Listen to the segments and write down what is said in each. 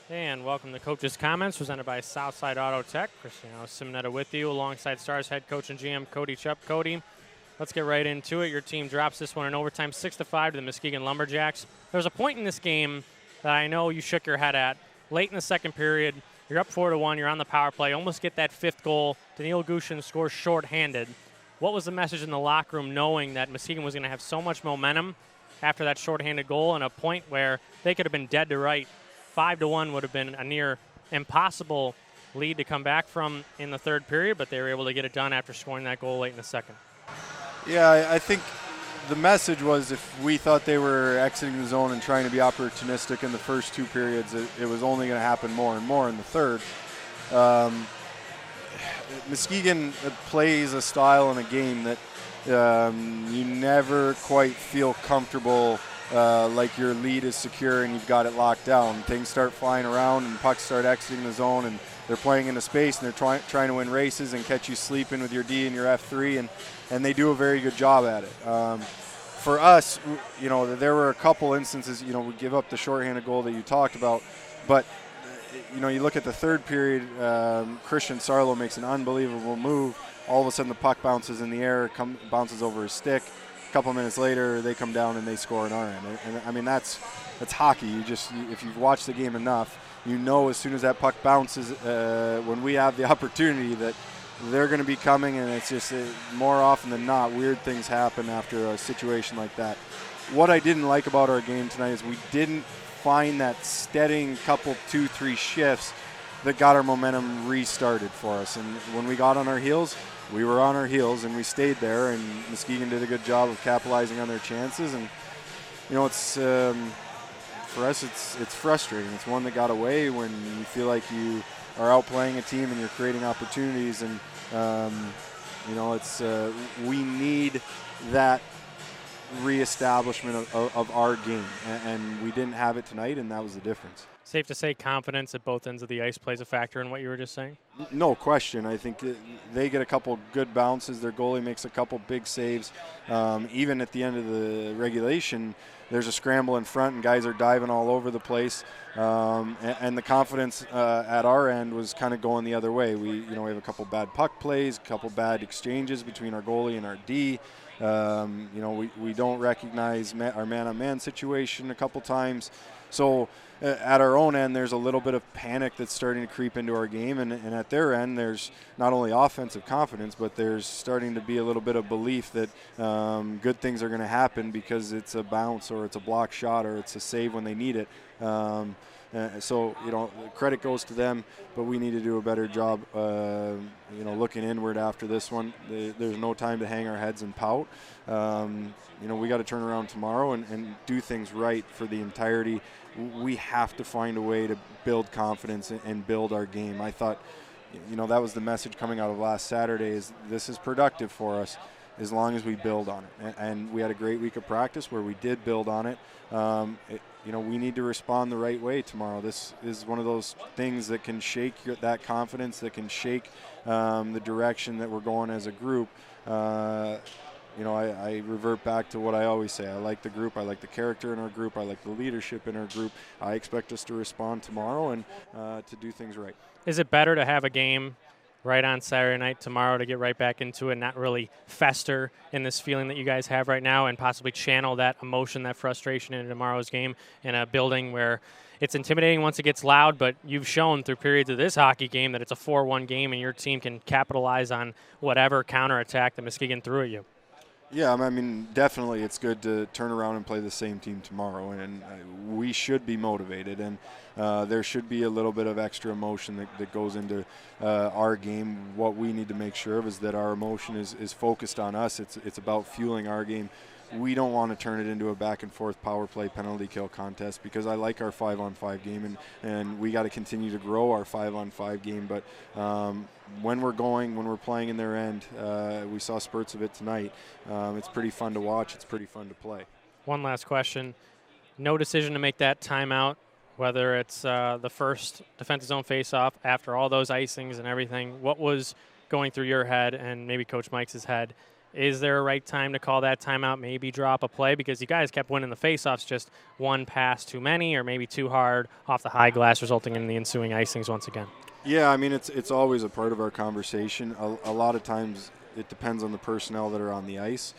And welcome to Coach's Comments, presented by Southside Auto Tech. Cristiano Simonetta with you, alongside Stars head coach and GM Cody Chupp. Cody, let's get right into it. Your team drops this one in overtime 6-5 to the Muskegon Lumberjacks. There was a point in this game that I know you shook your head at. Late in the second period, you're up 4-1, you're on the power play, almost get that fifth goal. Daniil Gushin scores shorthanded. What was the message in the locker room knowing that Muskegon was going to have so much momentum after that shorthanded goal and a point where they could have been dead to right? 5-1 would have been a near impossible lead to come back from in the third period, but they were able to get it done after scoring that goal late in the second. Yeah, I think the message was if we thought they were exiting the zone and trying to be opportunistic in the first two periods, it was only going to happen more and more in the third. Muskegon plays a style in a game that you never quite feel comfortable like your lead is secure and you've got it locked down. Things start flying around and pucks start exiting the zone, and they're playing into space and they're trying to win races and catch you sleeping with your D and your F3, and they do a very good job at it. For us, there were a couple instances, we give up the shorthanded goal that you talked about, but you look at the third period, Christian Sarlo makes an unbelievable move. All of a sudden the puck bounces in the air, bounces over his stick. A couple minutes later, they come down and they score on our end. And I mean, that's hockey. If you've watched the game enough, as soon as that puck bounces, when we have the opportunity, that they're going to be coming, and it's just more often than not, weird things happen after a situation like that. What I didn't like about our game tonight is we didn't find that steadying couple 2-3 shifts that got our momentum restarted for us. And when we got on our heels, we were on our heels and we stayed there, and Muskegon did a good job of capitalizing on their chances. And it's for us, it's frustrating. It's one that got away when you feel like you are outplaying a team and you're creating opportunities. And we need that reestablishment of our game, and we didn't have it tonight, and that was the difference. Safe to say confidence at both ends of the ice plays a factor in what you were just saying? No question. I think they get a couple good bounces. Their goalie makes a couple big saves. Even at the end of the regulation, there's a scramble in front and guys are diving all over the place. And the confidence at our end was kind of going the other way. We have a couple bad puck plays, a couple bad exchanges between our goalie and our D. We don't recognize our man-on-man situation a couple times. So at our own end, there's a little bit of panic that's starting to creep into our game. And at their end, there's not only offensive confidence, but there's starting to be a little bit of belief that good things are going to happen because it's a bounce or it's a block shot or it's a save when they need it. So credit goes to them, but we need to do a better job, looking inward after this one. There's no time to hang our heads and pout. We got to turn around tomorrow and do things right for the entirety. We have to find a way to build confidence and build our game. I thought, that was the message coming out of last Saturday, is this is productive for us as long as we build on it. And we had a great week of practice where we did build on it. We need to respond the right way tomorrow. This is one of those things that can shake that confidence, that can shake the direction that we're going as a group. I revert back to what I always say. I like the group. I like the character in our group. I like the leadership in our group. I expect us to respond tomorrow and to do things right. Is it better to have a game right on Saturday night tomorrow to get right back into it, not really fester in this feeling that you guys have right now, and possibly channel that emotion, that frustration into tomorrow's game in a building where it's intimidating once it gets loud, but you've shown through periods of this hockey game that it's a 4-1 game and your team can capitalize on whatever counterattack that Muskegon threw at you? Yeah, I mean, definitely it's good to turn around and play the same team tomorrow, and we should be motivated, and there should be a little bit of extra emotion that goes into our game. What we need to make sure of is that our emotion is focused on us. It's about fueling our game. We don't want to turn it into a back-and-forth power play penalty kill contest, because I like our 5-on-5 game, and we got to continue to grow our 5-on-5 game. But when we're playing in their end, we saw spurts of it tonight. It's pretty fun to watch. It's pretty fun to play. One last question. No decision to make that timeout, whether it's the first defensive zone faceoff after all those icings and everything. What was going through your head and maybe Coach Mike's head Is there a right time to call that timeout, maybe drop a play? Because you guys kept winning the faceoffs, just one pass too many or maybe too hard off the high glass, resulting in the ensuing icings once again. Yeah, I mean, it's always a part of our conversation. A lot of times it depends on the personnel that are on the ice.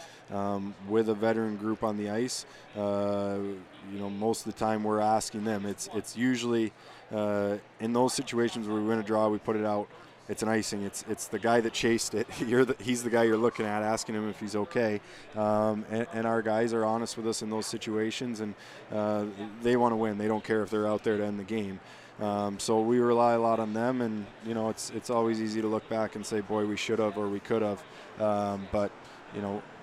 With a veteran group on the ice, most of the time we're asking them. It's usually in those situations where we win a draw, we put it out. It's an icing. It's the guy that chased it. He's the guy you're looking at, asking him if he's okay. And our guys are honest with us in those situations, and they want to win. They don't care if they're out there to end the game. So we rely a lot on them, and it's always easy to look back and say, boy, we should have or we could have. But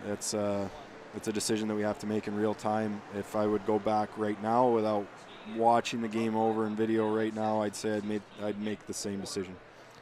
it's a decision that we have to make in real time. If I would go back right now without watching the game over in video right now, I'd say I'd make the same decision.